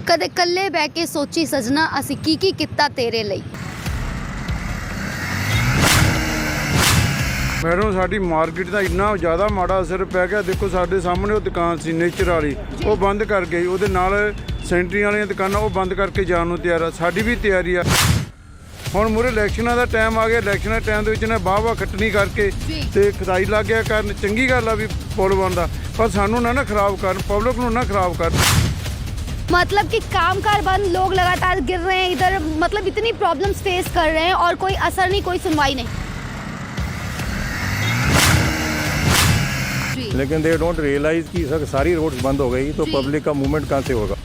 कदे कल्ले बह के सोची सजना असी की किता तेरे ਲਈ। मैडम साडी मार्केट का इन्ना ज़्यादा माड़ा असर पै गया। देखो साडे सामने वो दुकान सी नेचर वाली वो बंद कर गई, वो सेंटरी वाली दुकाना वो बंद करके जाने को तैयार है। साडी भी तैयारी है। हुण मुरे इलैक्शनां का टाइम आ गया, इलैक्शनां टाइम दे विच ने वाह खट्टनी करके ते खदाई लग गया करन। चंगी गल आ भी पुल बनदा, पर सानू ना खराब करन, पब्लिक नूं ना खराब करन। मतलब कि कामकाज बंद, लोग लगातार गिर रहे हैं इधर, मतलब इतनी प्रॉब्लम्स फेस कर रहे हैं और कोई असर नहीं, कोई सुनवाई नहीं। लेकिन दे डोंट रियलाइज कि सर सारी रोड्स बंद हो गई तो पब्लिक का मूवमेंट कहाँ से होगा।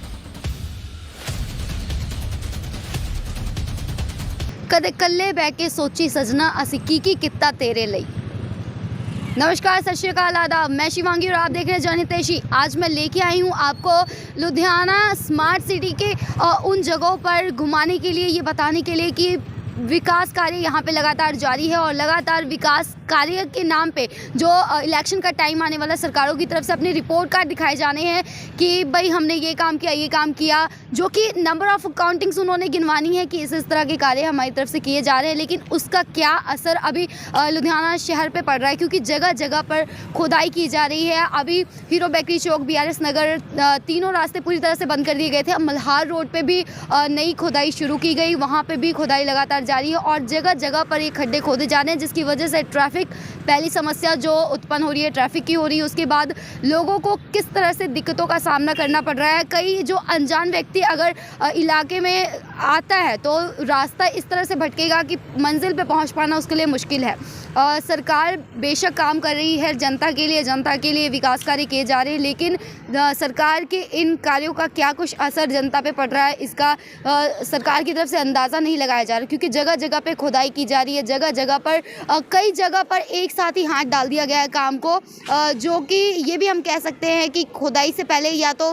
कदे कल्ले बह के सोची सजना असी की किता तेरे ਲਈ। नमस्कार, सत श्री अकाल, आदाब। मैं शिवांगी और आप देख रहे हैं जर्नी तेजी। आज मैं लेके आई हूँ आपको लुधियाना स्मार्ट सिटी के उन जगहों पर घुमाने के लिए, ये बताने के लिए कि विकास कार्य यहाँ पे लगातार जारी है और लगातार विकास कार्य के नाम पे जो इलेक्शन का टाइम आने वाला, सरकारों की तरफ से अपने रिपोर्ट कार्ड दिखाए जाने हैं कि भाई हमने ये काम किया, जो कि नंबर ऑफ काउंटिंग्स उन्होंने गिनवानी है कि इस तरह के कार्य हमारी तरफ से किए जा रहे हैं। लेकिन उसका क्या असर अभी लुधियाना शहर पे पड़ रहा है, क्योंकि जगह जगह पर खुदाई की जा रही है। अभी हीरो बेकरी चौक, BRS नगर, तीनों रास्ते पूरी तरह से बंद कर दिए गए थे। अब मल्हार रोड पर भी नई खुदाई शुरू की गई, वहाँ पर भी खुदाई लगातार जारी है और जगह जगह पर ये खड्डे खोदे जा रहे हैं, जिसकी वजह से ट्रैफिक, पहली समस्या जो उत्पन्न हो रही है ट्रैफिक की हो रही है। उसके बाद लोगों को किस तरह से दिक्कतों का सामना करना पड़ रहा है। कई जो अनजान व्यक्ति अगर इलाके में आता है तो रास्ता इस तरह से भटकेगा कि मंजिल पे पहुंच पाना उसके लिए मुश्किल है। सरकार बेशक काम कर रही है जनता के लिए विकास कार्य किए जा रहे हैं, लेकिन सरकार के इन कार्यों का क्या कुछ असर जनता पे पड़ रहा है, इसका सरकार की तरफ से अंदाज़ा नहीं लगाया जा रहा, क्योंकि जगह जगह पे खुदाई की जा रही है। जगह जगह पर कई जगह पर एक साथ ही हाथ डाल दिया गया है काम को, जो कि ये भी हम कह सकते हैं कि खुदाई से पहले या तो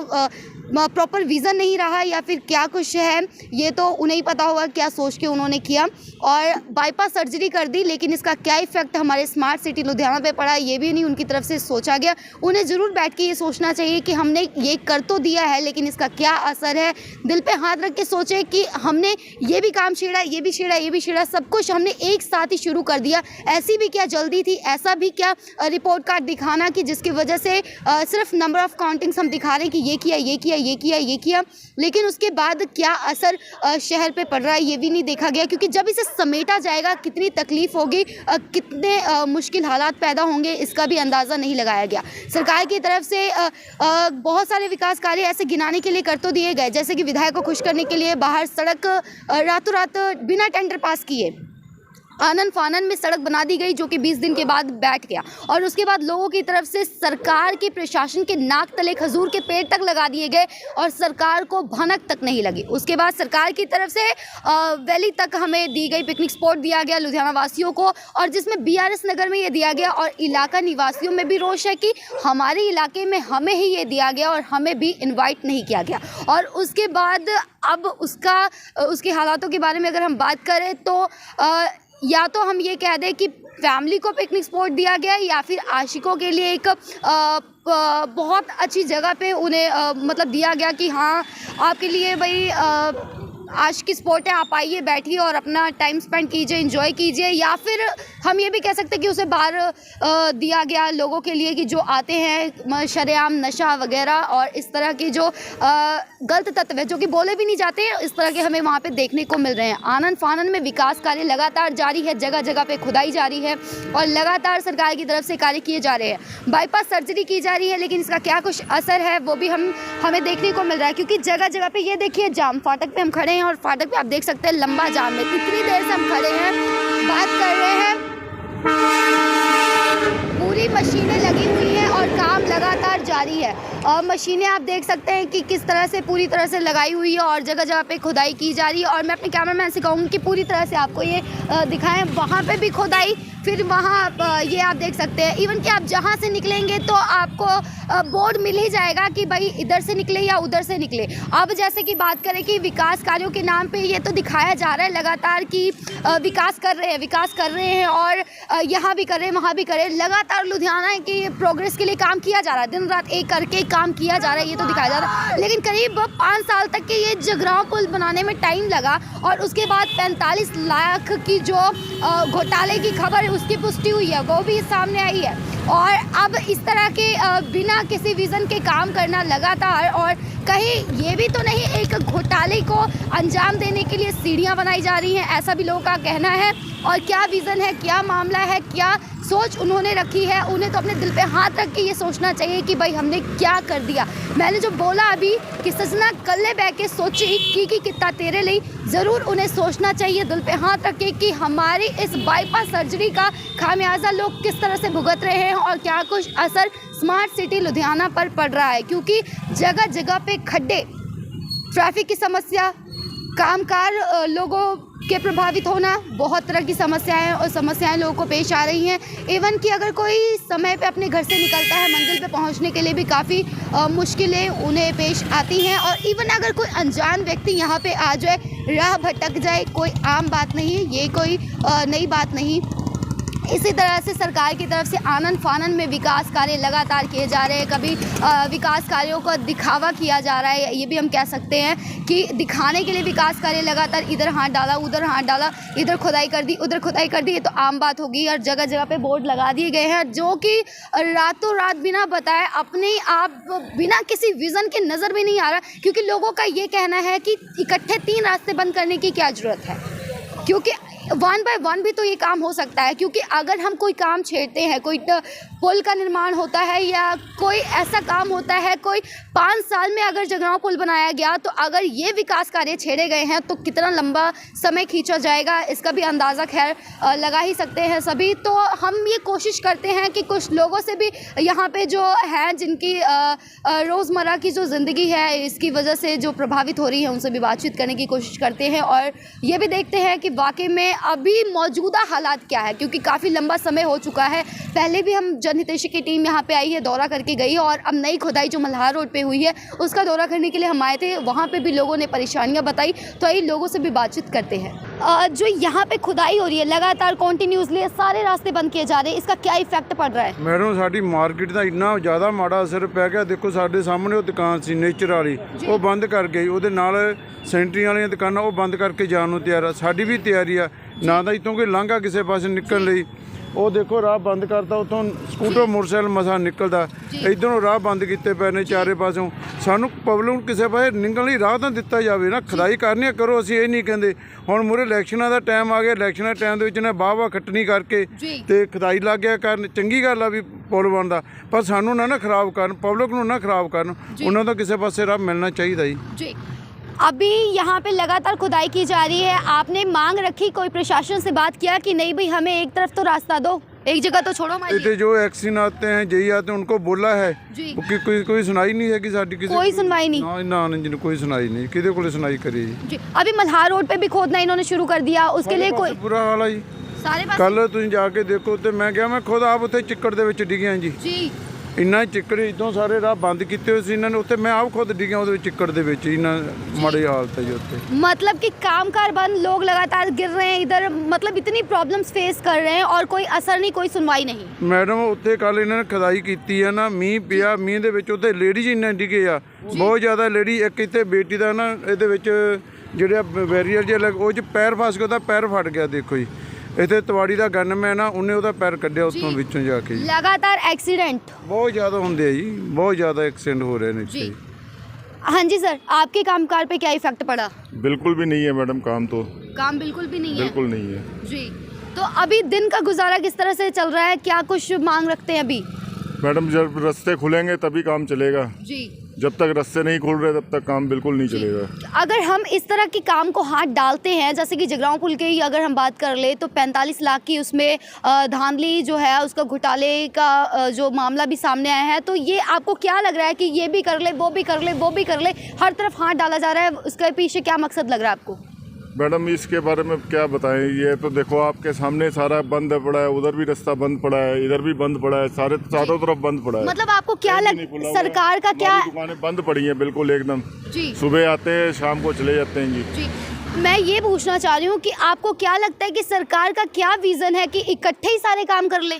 प्रॉपर विज़न नहीं रहा या फिर क्या कुछ है, ये तो उन्हें ही पता होगा क्या सोच के उन्होंने किया। और बाईपास सर्जरी कर दी, लेकिन इसका क्या इफ़ेक्ट हमारे स्मार्ट सिटी लुधियाना पे पड़ा, ये भी नहीं उनकी तरफ से सोचा गया। उन्हें ज़रूर बैठ के ये सोचना चाहिए कि हमने ये कर तो दिया है, लेकिन इसका क्या असर है। दिल पे हाथ रख के सोचे कि हमने ये भी काम छेड़ा, ये भी छेड़ा, सब कुछ हमने एक साथ ही शुरू कर दिया। ऐसी भी क्या जल्दी थी, ऐसा भी क्या रिपोर्ट कार्ड दिखाना कि जिसकी वजह से सिर्फ नंबर ऑफ़ काउंटिंग्स हम दिखा रहे हैं कि ये किया, लेकिन उसके बाद क्या असर शहर पे पड़ रहा है ये भी नहीं देखा गया। क्योंकि जब इसे समेटा जाएगा कितनी तकलीफ होगी, कितने मुश्किल हालात पैदा होंगे, इसका भी अंदाज़ा नहीं लगाया गया। सरकार की तरफ से बहुत सारे विकास कार्य ऐसे गिनाने के लिए कर तो दिए गए, जैसे कि विधायक को खुश करने के लिए बाहर सड़क रातों रात बिना टेंडर पास किए आनन फानन में सड़क बना दी गई, जो कि 20 दिन के बाद बैठ गया। और उसके बाद लोगों की तरफ से सरकार के प्रशासन के नाक तले खजूर के पेड़ तक लगा दिए गए और सरकार को भनक तक नहीं लगी। उसके बाद सरकार की तरफ से वैली तक हमें दी गई, पिकनिक स्पॉट दिया गया लुधियाना वासियों को, और जिसमें BRS नगर में ये दिया गया और इलाका निवासियों में भी रोष है कि हमारे इलाके में हमें ही ये दिया गया और हमें भी इन्वाइट नहीं किया गया। और उसके बाद अब उसके हालातों के बारे में अगर हम बात करें तो या तो हम ये कह दें कि फैमिली को पिकनिक स्पॉट दिया गया, या फिर आशिकों के लिए एक बहुत अच्छी जगह पे उन्हें मतलब दिया गया कि हाँ आपके लिए भाई आज की स्पॉट है, आप आइए, बैठिए और अपना टाइम स्पेंड कीजिए, एंजॉय कीजिए। या फिर हम ये भी कह सकते हैं कि उसे बाहर दिया गया लोगों के लिए कि जो आते हैं शरेआम नशा वगैरह और इस तरह के जो गलत तत्व है, जो कि बोले भी नहीं जाते, इस तरह के हमें वहाँ पे देखने को मिल रहे हैं। आनन फानन में विकास कार्य लगातार जारी है, जगह जगह पे खुदाई जारी है और लगातार सरकार की तरफ से कार्य किए जा रहे हैं। बाईपास सर्जरी की जा रही है, लेकिन इसका क्या कुछ असर है वो भी हमें देखने को मिल रहा है, क्योंकि जगह जगह पे ये देखिए जाम, फाटक पे हम खड़े हैं और फाटक पे आप देख सकते हैं लंबा जाम है। कितनी देर से हम खड़े हैं, बात कर रहे हैं, पूरी मशीनें लगी हुई हैं और काम लगातार जारी है। और मशीनें आप देख सकते हैं कि किस तरह से पूरी तरह से लगाई हुई है और जगह जगह पे खुदाई की जा रही है। और मैं अपने कैमरामैन से कहूँगी कि पूरी तरह से आपको ये दिखाएं, वहाँ पे भी खुदाई, फिर वहाँ ये आप देख सकते हैं। इवन कि आप जहाँ से निकलेंगे तो आपको बोर्ड मिल ही जाएगा कि भाई इधर से निकले या उधर से निकले। अब जैसे कि बात करें कि विकास कार्यों के नाम पे ये तो दिखाया जा रहा है लगातार कि विकास कर रहे हैं और यहाँ भी कर रहे हैं, वहाँ भी कर रहे हैं, लगातार लगातार लुधियाना की प्रोग्रेस के लिए काम किया जा रहा है, दिन रात एक करके काम किया जा रहा है, ये तो दिखाया जा रहा है। लेकिन करीब 5 साल तक के ये जगरांव पुल बनाने में टाइम लगा और उसके बाद 45 लाख की जो घोटाले की खबर है उसकी पुष्टि हुई है, वो भी सामने आई है। और अब इस तरह के बिना किसी विज़न के काम करना लगातार, और कहीं ये भी तो नहीं एक घोटाले को अंजाम देने के लिए सीढ़ियां बनाई जा रही हैं, ऐसा भी लोगों का कहना है। और क्या विज़न है, क्या मामला है, क्या सोच उन्होंने रखी है, उन्हें तो अपने दिल पे हाथ रख के ये सोचना चाहिए कि भाई हमने क्या कर दिया। मैंने जो बोला अभी कि सजना कल्ले बह के सोची की कितना तेरे लिए, ज़रूर उन्हें सोचना चाहिए दिल पे हाथ रख के कि हमारी इस बाईपास सर्जरी का खामियाजा लोग किस तरह से भुगत रहे हैं और क्या कुछ असर स्मार्ट सिटी लुधियाना पर पड़ रहा है। क्योंकि जगह जगह पे खड्डे, ट्रैफिक की समस्या, कामकार लोगों के प्रभावित होना, बहुत तरह की समस्याएं और समस्याएं लोगों को पेश आ रही हैं। इवन कि अगर कोई समय पे अपने घर से निकलता है, मंजिल पे पहुंचने के लिए भी काफ़ी मुश्किलें उन्हें पेश आती हैं। और इवन अगर कोई अनजान व्यक्ति यहाँ पे आ जाए, राह भटक जाए, कोई आम बात नहीं है, ये कोई नई बात नहीं। इसी तरह से सरकार की तरफ से आनन फानन में विकास कार्य लगातार किए जा रहे हैं। कभी विकास कार्यों का दिखावा किया जा रहा है, ये भी हम कह सकते हैं कि दिखाने के लिए विकास कार्य लगातार, इधर हाथ डाला, उधर हाथ डाला, इधर खुदाई कर दी, उधर खुदाई कर दी, ये तो आम बात होगी। और जगह जगह पे बोर्ड लगा दिए गए हैं जो कि रातों रात बिना बताए, अपने आप बिना किसी विज़न के नज़र भी नहीं आ रहा। क्योंकि लोगों का ये कहना है कि इकट्ठे 3 रास्ते बंद करने की क्या ज़रूरत है, क्योंकि 1 बाय 1 भी तो ये काम हो सकता है। क्योंकि अगर हम कोई काम छेड़ते हैं, कोई पुल का निर्माण होता है या कोई ऐसा काम होता है, कोई 5 साल में अगर जगरांव पुल बनाया गया, तो अगर ये विकास कार्य छेड़े गए हैं तो कितना लंबा समय खींचा जाएगा, इसका भी अंदाज़ा खैर लगा ही सकते हैं सभी। तो हम ये कोशिश करते हैं कि कुछ लोगों से भी यहाँ पे जो हैं, जिनकी रोज़मर्रा की जो ज़िंदगी है इसकी वजह से जो प्रभावित हो रही है, उनसे भी बातचीत करने की कोशिश करते हैं और ये भी देखते हैं कि वाकई में अभी मौजूदा हालात क्या है। क्योंकि काफ़ी लंबा समय हो चुका है, पहले भी हम जनहितैषी की टीम यहाँ पे आई है, दौरा करके गई, और अब नई खुदाई जो मल्हार रोड पे हुई है उसका दौरा करने के लिए हम आए थे। वहाँ पे भी लोगों ने परेशानियाँ बताई, तो आइए लोगों से भी बातचीत करते हैं। जो यहाँ पे खुदाई हो रही है लगातार कंटिन्यूसली, सारे रास्ते बंद किए जा रहे हैं, इसका क्या इफेक्ट पड़ रहा है? मैडम साडी मार्केट ਦਾ ਇੰਨਾ ਜ਼ਿਆਦਾ ਮਾੜਾ ਅਸਰ ਪੈ ਗਿਆ। ਦੇਖੋ ਸਾਡੇ ਸਾਹਮਣੇ ਉਹ ਦੁਕਾਨ ਸੀ ਨੇਚਰ ਵਾਲੀ, ਉਹ ਬੰਦ ਕਰ ਗਈ। ਉਹਦੇ ਨਾਲ ਸੈਂਟਰੀ ਵਾਲੀਆਂ ਦੁਕਾਨਾਂ ਉਹ ਬੰਦ ਕਰਕੇ ਜਾਣ ਨੂੰ ਤਿਆਰ ਆ। ਸਾਡੀ ਵੀ ਤਿਆਰੀ ਆ, ਨਾ ਤਾਂ ਇੱਥੋਂ ਕੋਈ ਲਾਂਘਾ ਕਿਸੇ ਪਾਸੇ ਨਿਕਲਣ ਲਈ। ਉਹ ਦੇਖੋ ਰਾਹ ਬੰਦ ਕਰਤਾ, ਉੱਥੋਂ ਸਕੂਟਰ ਮੋਟਰਸਾਈਕਲ ਮਸਾਂ ਨਿਕਲਦਾ, ਇੱਧਰੋਂ ਰਾਹ ਬੰਦ ਕੀਤੇ ਪਏ ਨੇ ਚਾਰੇ ਪਾਸੋਂ। ਸਾਨੂੰ ਪਬਲਿਕ ਨੂੰ ਕਿਸੇ ਪਾਸੇ ਨਿਕਲਣ ਲਈ ਰਾਹ ਤਾਂ ਦਿੱਤਾ ਜਾਵੇ ਨਾ, ਖੁਦਾਈ ਕਰਨੀ ਕਰੋ, ਅਸੀਂ ਇਹ ਨਹੀਂ ਕਹਿੰਦੇ। ਹੁਣ ਮੂਹਰੇ ਇਲੈਕਸ਼ਨਾਂ ਦਾ ਟਾਈਮ ਆ ਗਿਆ, ਇਲੈਕਸ਼ਨਾਂ ਦੇ ਟਾਈਮ ਦੇ ਵਿੱਚ ਨੇ ਵਾਹ ਖੱਟਣੀ ਕਰਕੇ ਤੇ ਖੁਦਾਈ ਲੱਗ ਗਿਆ ਕਰਨ। ਚੰਗੀ ਗੱਲ ਆ ਵੀ ਪੁਲ ਬਣਦਾ, ਪਰ ਸਾਨੂੰ ਨਾ ਖਰਾਬ ਕਰਨ, ਪਬਲਿਕ ਨੂੰ ਨਾ ਖਰਾਬ ਕਰਨ। ਉਹਨਾਂ ਦਾ ਕਿਸੇ ਪਾਸੇ ਰਾਹ ਮਿਲਣਾ ਚਾਹੀਦਾ ਜੀ। अभी यहाँ पे लगातार खुदाई की जा रही है, आपने मांग रखी, कोई प्रशासन से बात किया कि नहीं भाई हमें एक तरफ तो रास्ता दो, एक जगह तो छोड़ो हमारी? इतने जो एक्सीडेंट आते हैं, जेई आते हैं, उनको बोला है कि कोई सुनाई नहीं है कि साडी किसी कोई सुनवाई नहीं? ना जी, कोई सुनाई नहीं, किसी को सुनाई करी जी। अभी मल्हार रोड पे भी खोदना इन्होंने शुरू कर दिया, उसके लिए कोई? बुरा हाल है जी सारे कल तुम जाके देखो, तो मैं गया, मैं खुद आप उत्थे चिक्कड़ दे विच डिग्गिया जी। ਇੰਨਾ ਚਿੱਕੜ, ਇੱਥੋਂ ਸਾਰੇ ਰਾਹ ਬੰਦ ਕੀਤੇ ਹੋਏ ਸੀ ਇਹਨਾਂ ਨੇ। ਉੱਥੇ ਮੈਂ ਆਪ ਖੁਦ ਡਿੱਗਿਆ ਉਹਦੇ ਵਿੱਚ ਚਿੱਕੜ ਦੇ ਵਿੱਚ, ਇੰਨਾ ਮਾੜੀ ਹਾਲਤ ਹੈ ਜੀ ਉੱਥੇ। मतलब कि कामकार बंद, लोग लगातार गिर रहे हैं इधर, मतलब इतनी प्रॉब्लम्स फेस कर रहे हैं और कोई असर नहीं, कोई सुनवाई नहीं। मैडम ਉੱਥੇ ਕੱਲ ਇਹਨਾਂ ਨੇ ਖੁਦਾਈ ਕੀਤੀ ਹੈ ਨਾ, ਮੀਂਹ ਪਿਆ, ਮੀਂਹ ਦੇ ਵਿੱਚ ਉੱਥੇ ਲੇਡੀਜ਼ ਇੰਨੇ ਡਿੱਗੇ ਆ, ਬਹੁਤ ਜ਼ਿਆਦਾ ਲੇਡੀ। ਇੱਕ ਇੱਥੇ ਬੇਟੀ ਦਾ ਨਾ ਇਹਦੇ ਵਿੱਚ ਜਿਹੜਾ ਬੈਰੀਅਰ ਜਿਹਾ ਉਹ 'ਚ ਪੈਰ ਫਸ ਗਿਆ, ਉਹਦਾ ਪੈਰ ਫਟ ਗਿਆ। ਦੇਖੋ ਜੀ ਇੱਥੇ ਤਵਾੜੀ ਦਾ ਗਨਮੈਨ ਆ, ਉਹਨੇ ਉਹਦਾ ਪੈਰ ਕੱਢਿਆ ਉੱਥੋਂ ਵਿੱਚੋਂ ਜਾ ਕੇ। लगातार एक्सीडेंट बहुत ज़्यादा होंगे जी, बहुत ज़्यादा एक्सीडेंट हो रहे हैं जी। हाँ जी सर, आपके कामकाज पे क्या इफेक्ट पड़ा? बिल्कुल भी नहीं है मैडम, काम बिल्कुल भी नहीं है? बिल्कुल नहीं है जी। तो अभी दिन का गुजारा किस तरह से चल रहा है, क्या कुछ मांग रखते हैं अभी? मैडम जब रास्ते खुलेंगे तभी काम चलेगा जी। जब तक रास्ते नहीं खुल रहे तब तक काम बिल्कुल नहीं चलेगा। अगर हम इस तरह के काम को हाथ डालते हैं, जैसे कि जगरांव पुल के ही अगर हम बात कर ले, तो 45 लाख की उसमें धांधली जो है, उसका घोटाले का जो मामला भी सामने आया है, तो ये आपको क्या लग रहा है कि ये भी कर ले, वो भी कर ले, वो भी कर ले, हर तरफ हाथ डाला जा रहा है, उसके पीछे क्या मकसद लग रहा है आपको? मैडम इसके बारे में क्या बताएं, ये तो देखो आपके सामने सारा बंद पड़ा है, उधर भी रास्ता बंद पड़ा है, इधर भी बंद पड़ा है, सारे चारों तरफ बंद पड़ा है। मतलब आपको क्या सरकार का क्या? दुकानें बंद पड़ी हैं बिल्कुल एकदम जी। सुबह आते हैं शाम को चले जाते हैं जी। मैं ये पूछना चाह रही हूँ कि आपको क्या लगता है कि सरकार का क्या विजन है कि इकट्ठे ही सारे काम कर ले?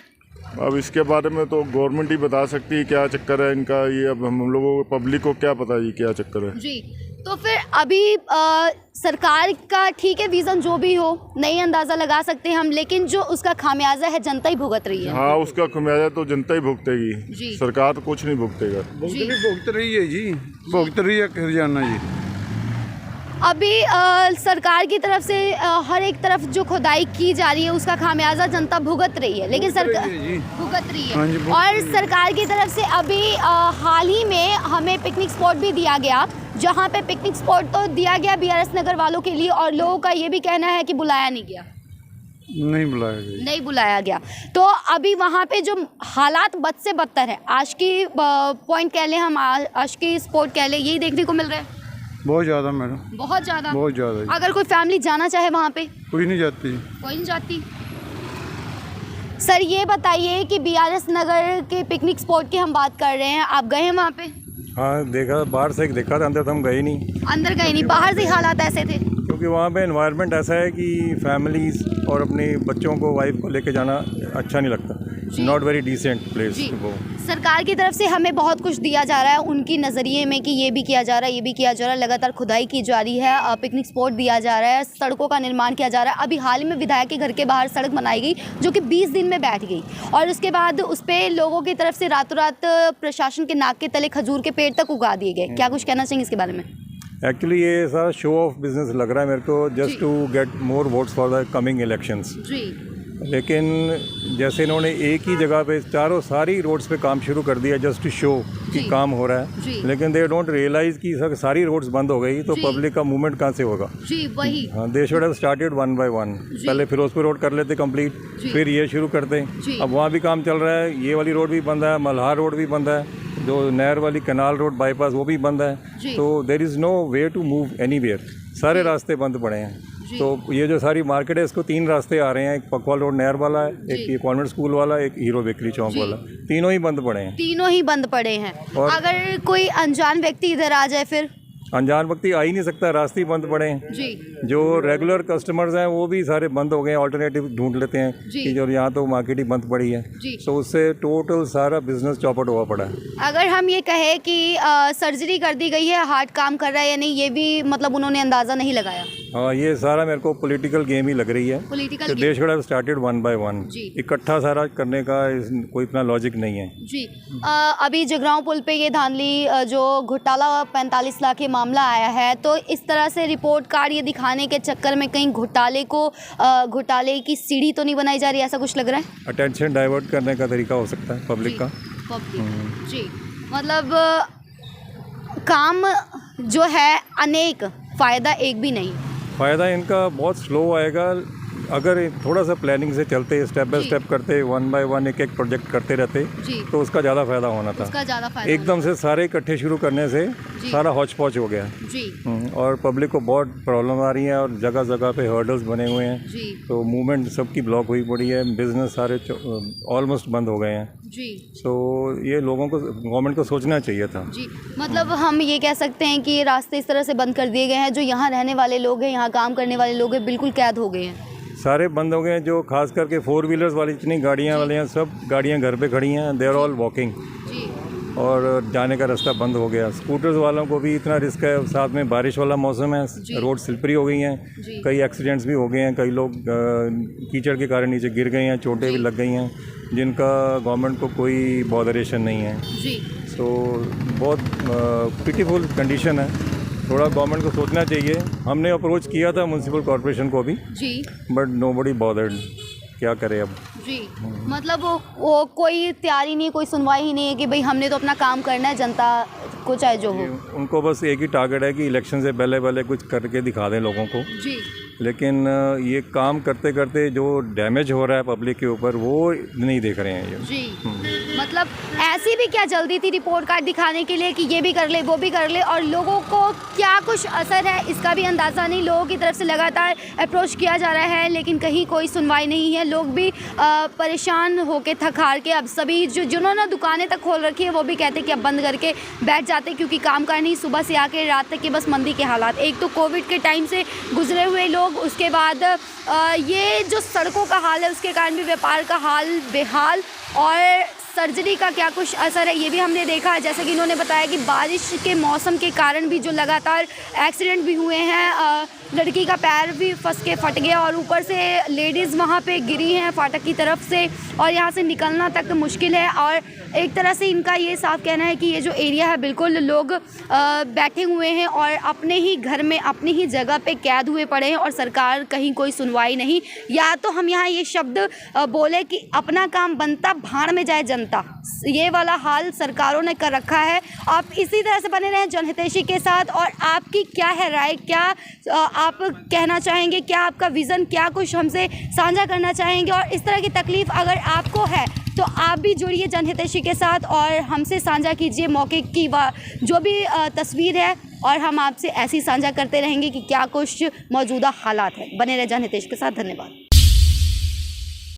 अब इसके बारे में तो गवर्नमेंट ही बता सकती है क्या चक्कर है इनका, ये अब हम लोगों को पब्लिक को क्या पता ये क्या चक्कर है। जी, तो फिर अभी सरकार का ठीक है विज़न जो भी हो नहीं अंदाज़ा लगा सकते हम, लेकिन जो उसका खामियाजा है जनता ही भुगत रही है। हाँ, उसका खामियाजा तो जनता ही जी। भुगतेगी, सरकार तो कुछ नहीं भुगतेगा। भुगत रही है जी, भुगत रही है हरियाणा जी। अभी सरकार की तरफ से हर एक तरफ जो खुदाई की जा रही है उसका खामियाजा जनता भुगत रही है, लेकिन सरकार भुगत रही हाँ जी, है। भुगत और रही है। सरकार की तरफ से अभी हाल ही में हमें पिकनिक स्पॉट भी दिया गया, जहां पे पिकनिक स्पॉट तो दिया गया BRS नगर वालों के लिए, और लोगों का ये भी कहना है कि बुलाया नहीं गया, नहीं बुलाया गया। तो अभी वहाँ पे जो हालात बद से बदतर है, आज की पॉइंट कह लें हम, आज की स्पॉट कह लें, यही देखने को मिल रहा है। बहुत ज़्यादा मैडम, बहुत ज़्यादा, बहुत ज़्यादा। अगर कोई फैमिली जाना चाहे वहाँ पे कोई नहीं जाती। कोई नहीं जाती। सर ये बताइए कि BRS नगर के पिकनिक स्पॉट की हम बात कर रहे हैं, आप गए हैं वहाँ पे? हाँ देखा, बाहर से देखा था, अंदर तो हम गए नहीं। अंदर गए नहीं, बाहर से हालात ऐसे थे? क्योंकि वहाँ पे एनवायरनमेंट ऐसा है कि फैमिलीज और अपने बच्चों को, वाइफ को लेके जाना अच्छा नहीं लगता। नॉट वेरी डिसेंट प्लेस वो। सरकार की तरफ से हमें बहुत कुछ दिया जा रहा है उनकी नज़रिए में कि ये भी किया जा रहा है, ये भी किया जा रहा है, लगातार खुदाई की जा रही है, पिकनिक स्पॉट दिया जा रहा है, सड़कों का निर्माण किया जा रहा है। अभी हाल ही में विधायक के घर के बाहर सड़क बनाई गई जो कि 20 दिन में बैठ गई, और उसके बाद उस पर लोगों की तरफ से रातों रात प्रशासन के नाक के तले खजूर के पेड़ तक उगा दिए गए। क्या कुछ कहना चाहेंगे इसके बारे में? एक्चुअली ये सारा शो ऑफ बिजनेस लग रहा है मेरे को, just to get more votes for the coming elections. जी, लेकिन जैसे इन्होंने एक ही जगह पे सारी रोड्स पे काम शुरू कर दिया जस्ट टू शो कि काम हो रहा है, लेकिन दे डोंट रियलाइज कि सारी रोड्स बंद हो गई तो पब्लिक का मूवमेंट कहाँ से होगा। जी वही। हाँ, they should have started one by one. पहले फिरोजपुर रोड कर लेते कंप्लीट, फिर ये शुरू करते। अब वहाँ भी काम चल रहा है, ये वाली रोड भी बंद है, मल्हार रोड भी बंद है, जो नहर वाली कनाल रोड बाईपास वो भी बंद है। तो there is no way to move anywhere, सारे रास्ते बंद पड़े हैं। तो ये जो सारी मार्केट है इसको 3 रास्ते आ रहे हैं, एक पकवाल रोड नहर वाला है, एक ये कॉन्वेंट स्कूल वाला, एक हीरो बेकरी चौक वाला, तीनों ही बंद पड़े हैं। तीनों ही बंद पड़े हैं। और अगर कोई अनजान व्यक्ति इधर आ जाए फिर? अनजान व्यक्ति आ ही नहीं सकता, रास्ते ही बंद पड़े हैं। जी। जो रेगुलर कस्टमर्स हैं वो भी सारे बंद हो गए हैं, ऑल्टरनेटिव ढूंढ लेते हैं कि जो यहाँ तो मार्केट ही बंद पड़ी है। तो उससे टोटल सारा बिजनेस चौपट हुआ पड़ा है। अगर हम ये कहें कि सर्जरी कर दी गई है, हार्ट काम कर रहा है या नहीं, ये भी मतलब उन्होंने अंदाज़ा नहीं लगाया। हाँ, ये सारा मेरे को पॉलिटिकल गेम ही लग रही है। Political they should have started one by one. इकट्ठा सारा करने का कोई इतना लॉजिक नहीं है। जी। अभी जगरांव पुल पे ये धांधली जो घोटाला 45 लाख ये मामला आया है, तो इस तरह से रिपोर्ट कार्ड ये दिखाने के चक्कर में कहीं घोटाले की सीढ़ी तो नहीं बनाई जा रही, ऐसा कुछ लग रहा है? अटेंशन डाइवर्ट करने का तरीका हो सकता है पब्लिक का। जी, मतलब काम जो है अनेक, फ़ायदा एक भी नहीं। फ़ायदा इनका बहुत स्लो आएगा। अगर थोड़ा सा प्लानिंग से चलते, स्टेप बाय स्टेप करते, वन बाय वन एक एक प्रोजेक्ट करते रहते तो उसका ज़्यादा फ़ायदा होना था। उसका ज़्यादा फ़ायदा एकदम से सारे इकट्ठे शुरू करने से सारा हौच पौच हो गया। जी। और पब्लिक को बहुत प्रॉब्लम आ रही है और जगह जगह पे हर्डल्स बने हुए हैं। जी। तो मूवमेंट सबकी ब्लॉक हुई पड़ी है, बिजनेस सारे ऑलमोस्ट बंद हो गए हैं। जी। तो ये लोगों को, गवर्नमेंट को सोचना चाहिए था। जी। मतलब हम ये कह सकते हैं कि ये रास्ते इस तरह से बंद कर दिए गए हैं, जो यहाँ रहने वाले लोग हैं, यहाँ काम करने वाले लोग हैं, बिल्कुल कैद हो गए हैं। सारे बंद हो गए हैं। जो खास करके 4 व्हीलर्स वाली जितनी गाड़ियाँ वाले हैं, सब गाड़ियाँ घर पे खड़ी हैं, दे आर ऑल वॉकिंग। और जाने का रास्ता बंद हो गया। स्कूटर्स वालों को भी इतना रिस्क है, साथ में बारिश वाला मौसम है, रोड स्लिपरी हो गई हैं, कई एक्सीडेंट्स भी हो गए हैं, कई लोग कीचड़ के कारण नीचे गिर गए हैं, चोटें भी लग गई हैं, जिनका गवर्नमेंट को कोई बॉदरेशन नहीं है। तो बहुत पिटीफुल कंडीशन है। थोड़ा गवर्नमेंट को सोचना चाहिए। हमने अप्रोच किया था म्यूनसिपल कॉर्पोरेशन को भी, बट नोबडी बॉदर्ड। क्या करें अब? जी। मतलब वो कोई तैयारी नहीं, कोई सुनवाई ही नहीं है कि भाई हमने तो अपना काम करना है, जनता को चाहे जो हो। उनको बस एक ही टारगेट है कि इलेक्शन से पहले पहले कुछ करके दिखा दें लोगों को। जी। लेकिन ये काम करते करते जो डैमेज हो रहा है पब्लिक के ऊपर, वो नहीं देख रहे हैं ये। जी। मतलब मतलब ऐसी भी क्या जल्दी थी रिपोर्ट कार्ड दिखाने के लिए कि ये भी कर ले वो भी कर ले, और लोगों को क्या कुछ असर है इसका भी अंदाज़ा नहीं। लोगों की तरफ से लगातार अप्रोच किया जा रहा है लेकिन कहीं कोई सुनवाई नहीं है। लोग भी परेशान होकर थक हार के अब सभी जिन्होंने दुकानें तक खोल रखी है वो भी कहते हैं कि अब बंद करके बैठ जाते क्योंकि काम का नहीं, सुबह से आके रात तक के बस मंदी के हालात। एक तो कोविड के टाइम से गुजरे हुए लोग, उसके बाद ये जो सड़कों का हाल है उसके कारण भी व्यापार का हाल बेहाल, और सर्जरी का क्या कुछ असर है ये भी हमने देखा है। जैसे कि इन्होंने बताया कि बारिश के मौसम के कारण भी जो लगातार एक्सीडेंट भी हुए हैं, लड़की का पैर भी फंस के फट गया और ऊपर से लेडीज़ वहाँ पे गिरी हैं फाटक की तरफ से, और यहाँ से निकलना तक मुश्किल है। और एक तरह से इनका ये साफ कहना है कि ये जो एरिया है बिल्कुल लोग बैठे हुए हैं और अपने ही घर में अपनी ही जगह पे कैद हुए पड़े हैं और सरकार कहीं कोई सुनवाई नहीं। या तो हम यहाँ ये शब्द बोले कि अपना काम बनता भाड़ में जाए जनता, ये वाला हाल सरकारों ने कर रखा है। आप इसी तरह से बने रहें जनहितैषी के साथ। और आपकी क्या है राय, क्या आप कहना चाहेंगे, क्या आपका विज़न, क्या कुछ हमसे साझा करना चाहेंगे? और इस तरह की तकलीफ़ अगर आपको है तो आप भी जुड़िए जनहितैषी के साथ और हमसे साझा कीजिए मौके की जो भी तस्वीर है, और हम आपसे ऐसी साझा करते रहेंगे कि क्या कुछ मौजूदा हालात है। बने रहे जनहितैषी के साथ। धन्यवाद।